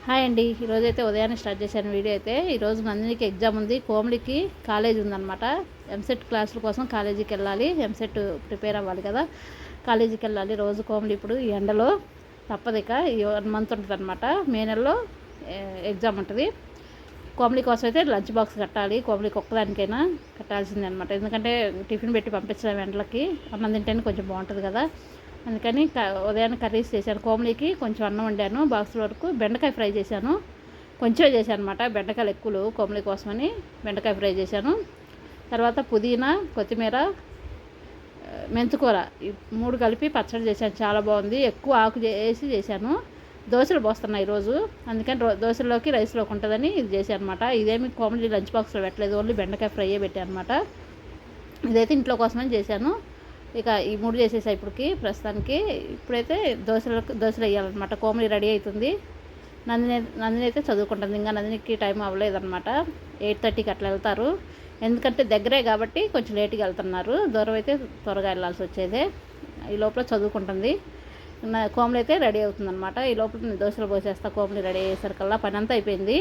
Hi అండి. ఈరోజైతే ఉదయాన్నే స్టార్ట్ చేశాను వీడియో అయితే. ఈరోజు నందినికి ఎగ్జామ్ ఉంది. కోమలికి కాలేజ్ ఉందన్నమాట. ఎంసెట్ క్లాసుల కోసం కాలేజీకి వెళ్ళాలి. ఎంసెట్ ప్రిపేర్ అవ్వాలి కదా, కాలేజీకి వెళ్ళాలి రోజు. కోమలి ఇప్పుడు ఈ ఎండలో తప్పదు, ఇక ఈ 1 మంత్ ఉంటుంది అనమాట. మే నెలలో ఎగ్జామ్ ఉంటుంది. కోమలి కోసం అయితే లంచ్ బాక్స్ కట్టాలి. కోమలికి ఒక్కదానికైనా కట్టాల్సిందే అనమాట. ఎందుకంటే టిఫిన్ పెట్టి పంపించడం ఎండలకి, అన్నం తింటేనే కొంచెం బాగుంటుంది కదా. అందుకని ఉదయాన్నే కర్రీస్ చేశాను. కోమలికి కొంచెం అన్నం వండాను, బాక్స్ వరకు. బెండకాయ ఫ్రై చేశాను, కొంచెం చేశాను అనమాట. బెండకాయలు ఎక్కువలు కోమలి కోసమని బెండకాయ ఫ్రై చేశాను. తర్వాత పుదీనా, కొత్తిమీర, మెంతికూర ఈ 3 కలిపి పచ్చడి చేశాను. చాలా బాగుంది. ఎక్కువ ఆకు వేసి చేశాను. దోశలు పోస్తున్నాయి ఈరోజు, అందుకని దోశల్లోకి రైస్లోకి ఉంటుందని ఇది చేశాను అనమాట. ఇదేమి కోమలి లంచ్ బాక్స్లో పెట్టలేదు, ఓన్లీ బెండకాయ ఫ్రైయే పెట్టాను అనమాట. ఇదైతే ఇంట్లో కోసమని చేశాను. ఇక ఈ 3 చేసేసా ఇప్పటికి ప్రస్తుతానికి. ఇప్పుడైతే దోశలు వేయాలన్నమాట. కోమలి రెడీ అవుతుంది. నందిని అయితే చదువుకుంటుంది. ఇంకా నందినికి టైం అవ్వలేదన్నమాట. 8:30కి అట్లా వెళ్తారు. ఎందుకంటే దగ్గరే కాబట్టి కొంచెం లేట్గా వెళ్తున్నారు. దూరం అయితే త్వరగా వెళ్ళాల్సి వచ్చేదే. ఈ లోపల చదువుకుంటుంది. కోమలి అయితే రెడీ అవుతుందన్నమాట. ఈ లోపల దోశలు పోసేస్తా. కోమలి రెడీ అయ్యేసరికల్లా పని అంతా అయిపోయింది.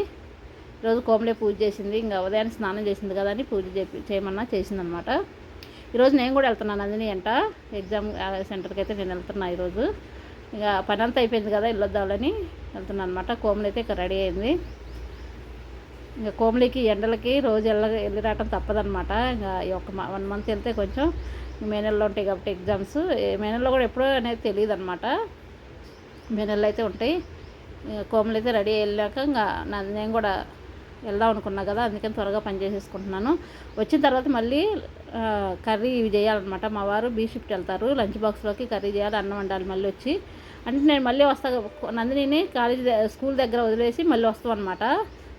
ఈరోజు కోమలి పూజ చేసింది. ఇంకా ఉదయాన్నే స్నానం చేసింది కదా అని పూజ చేయమన్నా చేసిందనమాట. ఈరోజు నేను కూడా వెళ్తున్నాను నందిని అంట ఎగ్జామ్ సెంటర్కి అయితే నేను వెళ్తున్నా ఈరోజు. ఇక పని అంతా అయిపోయింది కదా, వెళ్ళొద్దామని వెళ్తున్నాను అనమాట. కోమలి అయితే ఇక రెడీ అయింది. ఇంకా కోమలికి ఎండలకి రోజు వెళ్ళి రావటం తప్పదనమాట. ఇంకా ఈ 1 మంత్ వెళ్తే కొంచెం మే నెలలో ఉంటాయి కాబట్టి ఎగ్జామ్స్. మే నెలలో కూడా ఎప్పుడో అనేది తెలియదు అనమాట. మే నెలలో అయితే ఉంటాయి. కోమలి అయితే రెడీ వెళ్ళాక ఇంకా నేను కూడా వెళ్దాం అనుకున్నా కదా, అందుకని త్వరగా పని చేసేసుకుంటున్నాను. వచ్చిన తర్వాత మళ్ళీ కర్రీ ఇవి చేయాలన్నమాట. మా వారు బీ షిఫ్ట్ వెళ్తారు. లంచ్ బాక్స్లోకి కర్రీ చేయాలి, అన్నం వండాలి. మళ్ళీ వచ్చి అంటే నేను మళ్ళీ వస్తాను. నందిని స్కూల్ దగ్గర వదిలేసి మళ్ళీ వస్తాం అనమాట.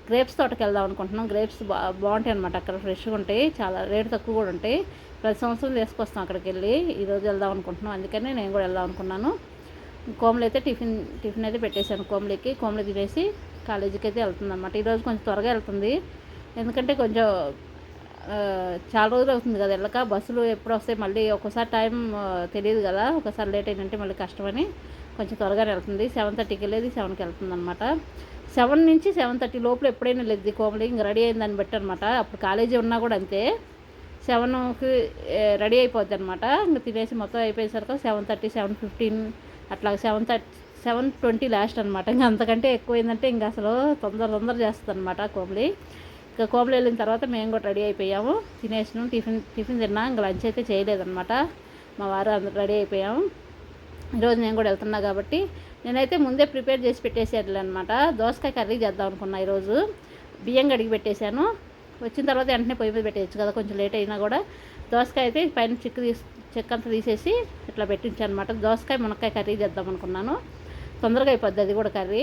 గ్రేప్స్ తోటకి వెళ్దాం అనుకుంటున్నాం. గ్రేప్స్ బాగుంటాయి అనమాట. అక్కడ ఫ్రెష్గా ఉంటాయి, చాలా రేటు తక్కువ కూడా ఉంటాయి. ప్రతి సంవత్సరం తీసుకొస్తాం అక్కడికి వెళ్ళి. ఈరోజు వెళ్దాం అనుకుంటున్నాం, అందుకని నేను కూడా వెళ్దాం అనుకున్నాను. కోమలి అయితే టిఫిన్ అయితే పెట్టేశాను కోమలికి. కోమలి తినేసి కాలేజీకి అయితే వెళ్తుంది అనమాట. ఈరోజు కొంచెం త్వరగా వెళ్తుంది, ఎందుకంటే కొంచెం చాలా రోజులు అవుతుంది కదా వెళ్ళక. బస్సులు ఎప్పుడు వస్తాయి మళ్ళీ, ఒక్కోసారి టైం తెలియదు కదా, ఒకసారి లేట్ అయిందంటే మళ్ళీ కష్టమని కొంచెం త్వరగానే వెళ్తుంది. 7:30కి వెళ్ళేది 7కి వెళ్తుంది అనమాట. 7 నుంచి 7:30 లోపల ఎప్పుడైనా లేదు కోమలి. ఇంక రెడీ అయింది దాన్ని బట్టి అనమాట. అప్పుడు కాలేజీ ఉన్నా కూడా అంతే, 7కి రెడీ అయిపోద్ది అనమాట. ఇంకా తినేసి మొత్తం అయిపోయేసరికి 7:30, 7:15 అట్లా 7:20 లాస్ట్ అనమాట. ఇంకా అంతకంటే ఎక్కువైందంటే ఇంకా అసలు తొందర చేస్తుంది అనమాట కోమలి. ఇంకా కోమలి వెళ్ళిన తర్వాత మేము కూడా రెడీ అయిపోయాము. తినేసినాం, టిఫిన్ తిన్నా. ఇంకా లంచ్ అయితే చేయలేదన్నమాట. మా వారు అందరూ రెడీ అయిపోయాము. ఈరోజు నేను కూడా వెళ్తున్నా కాబట్టి నేనైతే ముందే ప్రిపేర్ చేసి పెట్టేసేది అనమాట. దోసకాయ కర్రీ చేద్దాం అనుకున్నా ఈరోజు. బియ్యం కడిగి పెట్టేశాను. వచ్చిన తర్వాత వెంటనే పొయ్యి మీద పెట్టేయచ్చు కదా, కొంచెం లేట్ అయినా కూడా. దోసకాయ అయితే పైన చెక్కంతా తీసేసి ఇట్లా పెట్టించాను అనమాట. దోసకాయ మునక్కాయ కర్రీ చేద్దాం అనుకున్నాను. తొందరగా అయిపోద్ది అది కూడా కర్రీ,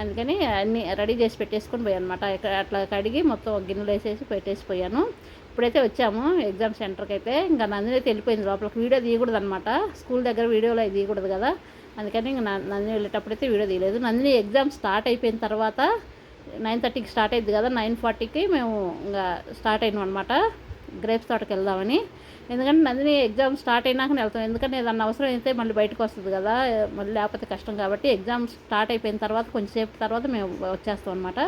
అందుకని అన్నీ రెడీ చేసి పెట్టేసుకొని పోయాను అనమాట. అట్లా కడిగి మొత్తం గిన్నెలు వేసేసి పెట్టేసిపోయాను. ఇప్పుడైతే వచ్చాము ఎగ్జామ్ సెంటర్కి అయితే. ఇంకా నందిని అయితే వెళ్ళిపోయింది లోపలికి. వీడియో తీయకూడదు అనమాట, స్కూల్ దగ్గర వీడియోలో అవి తీయకూడదు కదా, అందుకని ఇంకా నందిని వెళ్ళేటప్పుడైతే వీడియో తీయలేదు. నందిని ఎగ్జామ్ స్టార్ట్ అయిపోయిన తర్వాత 9:30కి స్టార్ట్ అయింది కదా, 9:40కి మేము ఇంకా స్టార్ట్ అయినాం అనమాట గ్రేప్స్ తోటకి వెళ్దామని. ఎందుకంటే నందిని ఎగ్జామ్ స్టార్ట్ అయినాకనే వెళ్తాం, ఎందుకంటే ఏదన్నా అవసరం అయితే మళ్ళీ బయటకు వస్తుంది కదా, మళ్ళీ లేకపోతే కష్టం కాబట్టి ఎగ్జామ్ స్టార్ట్ అయిపోయిన తర్వాత కొంచెంసేపు తర్వాత మేము వచ్చేస్తాం అనమాట.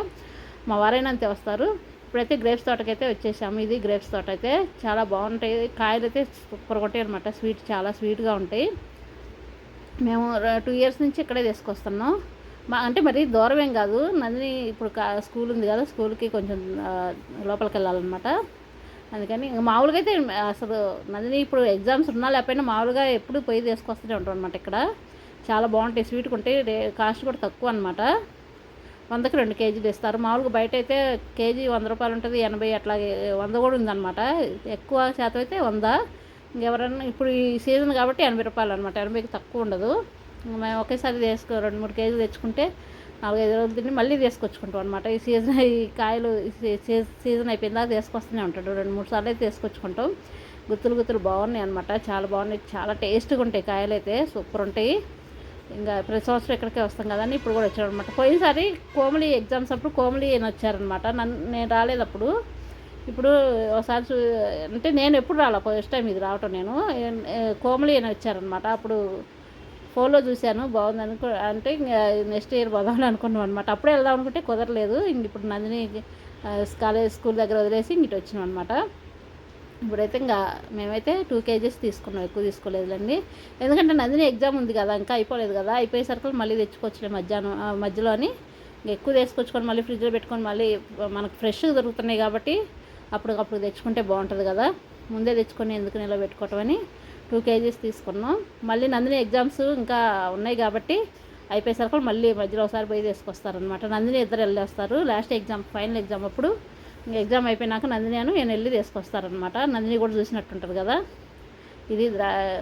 మా వారైనా అంతే వస్తారు. ఇప్పుడైతే గ్రేప్స్ తోటకి అయితే వచ్చేసాము. ఇది గ్రేప్స్ తోట అయితే చాలా బాగుంటాయి. కాయలు అయితే సూపర్గా ఉంటాయి అనమాట. చాలా స్వీట్గా ఉంటాయి. మేము 2 ఇయర్స్ నుంచి ఇక్కడే తీసుకొస్తున్నాం. అంటే మరీ దూరం ఏం కాదు. నందిని ఇప్పుడు స్కూల్ ఉంది కదా, స్కూల్కి కొంచెం లోపలికి వెళ్ళాలన్నమాట. అందుకని మామూలుగా అయితే అసలు నందిని ఇప్పుడు ఎగ్జామ్స్ ఉన్నా లేకపోయినా మామూలుగా ఎప్పుడు పోయి తీసుకొస్తూనే ఉంటాం అనమాట. ఇక్కడ చాలా బాగుంటాయి, స్వీట్గా ఉంటాయి. కాస్ట్ కూడా తక్కువ అనమాట. 100కి 2 కేజీలు ఇస్తారు. మామూలుగా బయట అయితే కేజీ 100 రూపాయలు ఉంటుంది, 80 అట్లాగే 100 కూడా ఉందన్నమాట. ఎక్కువ శాతం అయితే 100. ఇంకెవరన్నా ఇప్పుడు ఈ సీజన్ కాబట్టి 80 రూపాయలు అనమాట. 80కి తక్కువ ఉండదు. మేము ఒకేసారి 2-3 కేజీలు తెచ్చుకుంటే 4-5 రోజులు తిని మళ్ళీ తీసుకొచ్చుకుంటాం అనమాట. ఈ కాయలు సీజన్ అయిపోయిందా తీసుకొస్తూనే ఉంటాడు. 2-3 సార్లు అయితే తీసుకొచ్చుకుంటాం. గుత్తులు బాగున్నాయి అనమాట, చాలా బాగున్నాయి. చాలా టేస్ట్గా ఉంటాయి కాయలు అయితే, సూపర్ ఉంటాయి. ఇంకా ప్రతి సంవత్సరం ఇక్కడికే వస్తాం కదండి, ఇప్పుడు కూడా వచ్చాడు అనమాట. పోయినసారి కోమలి ఎగ్జామ్స్ అప్పుడు కోమలి అని వచ్చారనమాట. నేను రాలేదు అప్పుడు. ఇప్పుడు ఒకసారి అంటే నేను ఎప్పుడు రాలే, ఫస్ట్ టైం ఇది రావటం నేను. కోమలి అని వచ్చారనమాట. అప్పుడు ఫోన్లో చూశాను బాగుంది అంటే ఇంకా నెక్స్ట్ ఇయర్ పోదామని అనుకున్నాం అనమాట. అప్పుడే వెళ్దాం అనుకుంటే కుదరలేదు. ఇంక ఇప్పుడు నందిని స్కూల్ దగ్గర వదిలేసి ఇంక వచ్చినాం అనమాట. ఇప్పుడైతే ఇంకా మేమైతే 2 kgs తీసుకున్నాం, ఎక్కువ తీసుకోలేదులేండి. ఎందుకంటే నందిని ఎగ్జామ్ ఉంది కదా, ఇంకా అయిపోలేదు కదా, అయిపోయేసరికి మళ్ళీ తెచ్చుకోవచ్చులే మధ్యలో అని ఎక్కువ తీసుకొచ్చుకొని మళ్ళీ ఫ్రిడ్జ్లో పెట్టుకొని మళ్ళీ మనకు ఫ్రెష్గా దొరుకుతున్నాయి కాబట్టి అప్పటికప్పుడు తెచ్చుకుంటే బాగుంటుంది కదా, ముందే తెచ్చుకొని ఎందుకు నిలబెట్టుకోవటం అని 2 kgs తీసుకున్నాం. మళ్ళీ నందిని ఎగ్జామ్స్ ఇంకా ఉన్నాయి కాబట్టి అయిపోయేసరికి మళ్ళీ మధ్యలో ఒకసారి పోయి తీసుకొస్తారనమాట. నందిని ఇద్దరు వెళ్ళేస్తారు. లాస్ట్ ఎగ్జామ్, ఫైనల్ ఎగ్జామ్ అప్పుడు ఇంకా ఎగ్జామ్ అయిపోయినాక నందిని నేను వెళ్ళి తీసుకొస్తారనమాట. నందిని కూడా చూసినట్టుంటుంది కదా. ఇది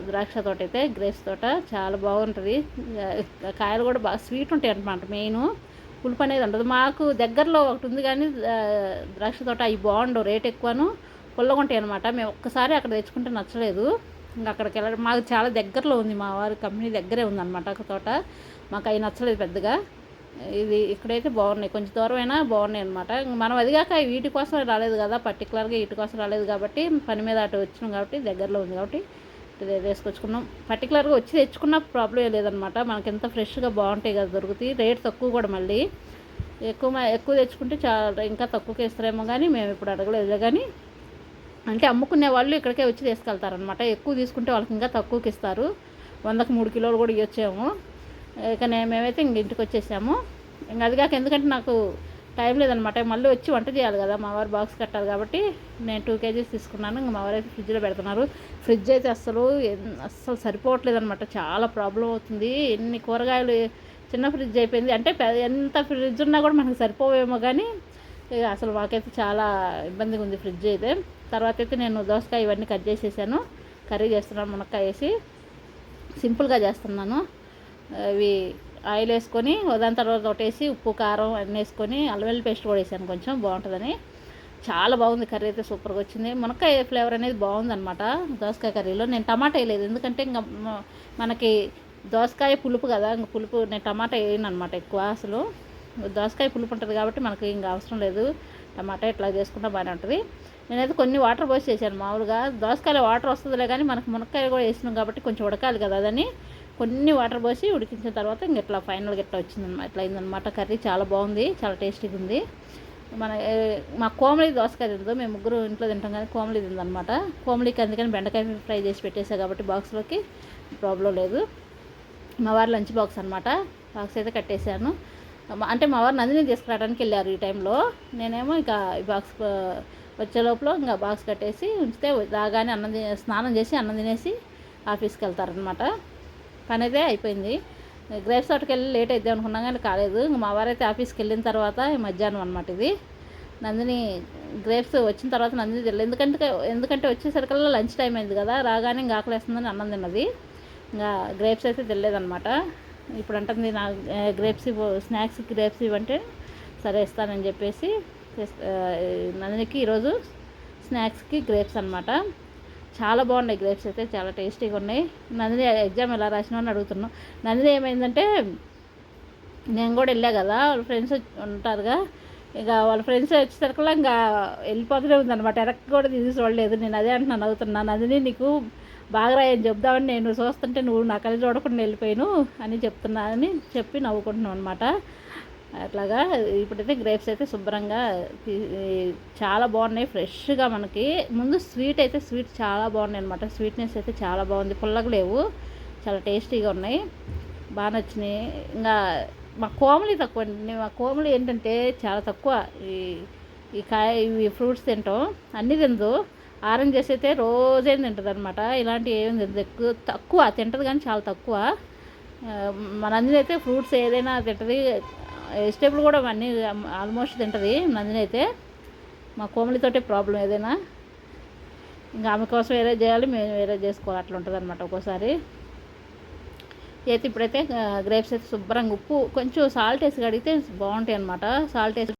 ద్రాక్ష తోట అయితే, గ్రేప్స్ తోట చాలా బాగుంటుంది. కాయలు కూడా బాగా స్వీట్ ఉంటాయి అనమాట. మెయిన్ పులుపు అనేది ఉండదు. మాకు దగ్గరలో ఒకటి ఉంది కానీ ద్రాక్ష తోట అవి బాగుండవు, రేట్ ఎక్కువను, పుల్లగా ఉంటాయి అనమాట. మేము ఒక్కసారి అక్కడ తెచ్చుకుంటే నచ్చలేదు. ఇంకా అక్కడికి వెళ్ళడం మాకు చాలా దగ్గరలో ఉంది, మా వారి కంపెనీ దగ్గరే ఉందన్నమాట ఒక తోట. మాకు అవి నచ్చలేదు పెద్దగా. ఇది ఇక్కడైతే బాగున్నాయి, కొంచెం దూరం అయినా బాగున్నాయి అనమాట. మనం అదిగాక వీటి కోసం రాలేదు కదా, పర్టికులర్గా వీటి కోసం రాలేదు కాబట్టి, పని మీద అటు వచ్చినాం కాబట్టి దగ్గరలో ఉంది కాబట్టి వేసుకొచ్చుకున్నాం. పర్టికులర్గా వచ్చి తెచ్చుకున్న ప్రాబ్లం లేదనమాట. మనకి ఎంత ఫ్రెష్గా బాగుంటాయి కదా దొరుకుతాయి. రేట్ తక్కువ కూడా, మళ్ళీ ఎక్కువ తెచ్చుకుంటే చాలా ఇంకా తక్కువకి ఇస్తారేమో కానీ మేము ఇప్పుడు అడగలేదు. కానీ అంటే అమ్ముకునే వాళ్ళు ఇక్కడికే వచ్చి తీసుకెళ్తారనమాట. ఎక్కువ తీసుకుంటే వాళ్ళకి ఇంకా తక్కువకి ఇస్తారు. 100కి 3 కిలోలు కూడా ఇవ్వచ్చేమో. ఇక మేమైతే ఇంక ఇంటికి వచ్చేసాము. ఇంక అదిగాక ఎందుకంటే నాకు టైం లేదనమాట, మళ్ళీ వచ్చి వంట చేయాలి కదా, మా వారు బాక్స్ కట్టాలి కాబట్టి నేను 2 kgs తీసుకున్నాను. ఇంక మా వారు అయితే ఫ్రిడ్జ్లో పెడుతున్నారు. ఫ్రిడ్జ్ అయితే అస్సలు సరిపోవట్లేదు అనమాట, చాలా ప్రాబ్లం అవుతుంది. ఎన్ని కూరగాయలు, చిన్న ఫ్రిడ్జ్ అయిపోయింది. అంటే ఎంత ఫ్రిడ్జ్ ఉన్నా కూడా మనకు సరిపోవేమో కానీ అసలు మాకైతే చాలా ఇబ్బందిగా ఉంది ఫ్రిడ్జ్ అయితే. తర్వాత అయితే నేను దోసకాయ ఇవన్నీ కట్ చేసేసాను, కర్రీ చేస్తున్నాను. మునక్కాయ వేసి సింపుల్గా చేస్తున్నాను. అవి ఆయిల్ వేసుకొని దాని తర్వాత ఒకటేసి ఉప్పు కారం అన్నీ వేసుకొని అల్లం వెల్లుల్లి పేస్ట్ కూడా వేసాను కొంచెం, బాగుంటుందని. చాలా బాగుంది కర్రీ అయితే, సూపర్గా వచ్చింది. మునక్కాయ ఫ్లేవర్ అనేది బాగుందన్నమాట దోసకాయ కర్రీలో. నేను టమాటా వేయలేదు ఎందుకంటే ఇంకా మనకి దోసకాయ పులుపు కదా, ఇంకా పులుపు నేను టమాటా వేయను అనమాట ఎక్కువ. అసలు దోసకాయ పులుపు ఉంటుంది కాబట్టి మనకి ఇంకా అవసరం లేదు. టమాటా ఇట్లా చేసుకుంటే బాగానే ఉంటుంది. నేనైతే కొన్ని వాటర్ పోసి చేశాను. మామూలుగా దోసకాయలో వాటర్ వస్తుందిలే కానీ మనకు మునక్కాయ కూడా వేసినాం కాబట్టి కొంచెం ఉడకాలి కదా, అదని కొన్ని వాటర్ పోసి ఉడికించిన తర్వాత ఇంక ఇట్లా ఫైనల్గా ఇట్లా వచ్చిందన్నమాట. ఇట్లా అయిందనమాట కర్రీ. చాలా బాగుంది, చాలా టేస్టీగా ఉంది. మా కోమలి దోసకాయ తిందో, మేము ముగ్గురు ఇంట్లో తింటాం కానీ కోమలి తిందనమాట. కోమలికి అందుకని బెండకాయ ఫ్రై చేసి పెట్టేసా కాబట్టి బాక్స్లోకి ప్రాబ్లం లేదు. మా వారు లంచ్ బాక్స్ అనమాట, బాక్స్ అయితే కట్టేశాను. అంటే మా వారు నందిని తీసుకురావడానికి వెళ్ళారు ఈ టైంలో. నేనేమో ఇక ఈ బాక్స్ వచ్చే లోపల ఇంకా బాక్స్ కట్టేసి ఉంచితే రాగానే స్నానం చేసి అన్నం తినేసి ఆఫీస్కి వెళ్తారనమాట. పని అయితే అయిపోయింది. గ్రేప్స్ తోటకి వెళ్ళి లేట్ అయితే అనుకున్నాం కానీ కాలేదు. ఇంకా మా వారైతే ఆఫీస్కి వెళ్ళిన తర్వాత మధ్యాహ్నం అనమాట ఇది. నందిని గ్రేప్స్ వచ్చిన తర్వాత నందిని తెలియదు, ఎందుకంటే వచ్చేసరికల్లా లంచ్ టైం అయింది కదా, రాగానే ఇంకా ఆకలేస్తుందని అన్నం తిన్నది. ఇంకా గ్రేప్స్ అయితే తెలియదనమాట. ఇప్పుడు అంటుంది నా గ్రేప్స్ స్నాక్స్ గ్రేప్స్ ఇవ్వంటే సరే ఇస్తానని చెప్పేసి నందినికి ఈరోజు స్నాక్స్కి గ్రేప్స్ అనమాట. చాలా బాగున్నాయి గ్రేప్స్ అయితే, చాలా టేస్టీగా ఉన్నాయి. నందిని ఎగ్జామ్ ఎలా రాసినా అని అడుగుతున్నాం. నందిని ఏమైందంటే నేను కూడా వెళ్ళా కదా, వాళ్ళ ఫ్రెండ్స్ ఉంటారుగా, ఇక వాళ్ళ ఫ్రెండ్స్ వచ్చేసరికల్లా ఇంకా వెళ్ళిపోతూనే ఉందన్నమాట. వెనక్కి కూడా తీసి చూడలేదు. నేను అదే అంటున్నాను, నవ్వుతున్నాను. నందిని నీకు బాగా రాయని చెప్దామని నేను చూస్తుంటే నువ్వు నా కళ్ళు చూడకుండా వెళ్ళిపోయాను అని చెప్తున్నానని చెప్పి నవ్వుకుంటున్నాను అనమాట. అట్లాగా ఇప్పుడైతే గ్రేప్స్ అయితే శుభ్రంగా చాలా బాగున్నాయి, ఫ్రెష్గా. మనకి ముందు స్వీట్ చాలా బాగున్నాయి అనమాట. స్వీట్నెస్ అయితే చాలా బాగుంది, పుల్లగా లేవు, చాలా టేస్టీగా ఉన్నాయి, బాగా నచ్చినాయి. ఇంకా మా కోమలి తక్కువ అండి. మా కోమలి ఏంటంటే చాలా తక్కువ ఈ ఇవి ఫ్రూట్స్ తింటాం, అన్నీ తిందు. ఆరెంజెస్ అయితే రోజేం తింటుంది అనమాట, ఇలాంటివి ఏమి తింటుంది, తక్కువ తింటుంది కానీ చాలా తక్కువ. మన నందిని అయితే ఫ్రూట్స్ ఏదైనా తింటుంది, వెజిటేబుల్ కూడా అన్నీ ఆల్మోస్ట్ తింటుంది నందిని అయితే. మా కోమలితోటే ప్రాబ్లం ఏదైనా, ఇంకా ఆమె కోసం వేరే చేయాలి, మేము వేరే చేసుకోవాలి, అట్లా ఉంటుంది అనమాట ఒక్కోసారి. అయితే ఇప్పుడైతే గ్రేప్స్ అయితే శుభ్రంగా ఉప్పు కొంచెం సాల్ట్ వేసి కడిగితే బాగుంటాయి అనమాట. సాల్ట్ వేసి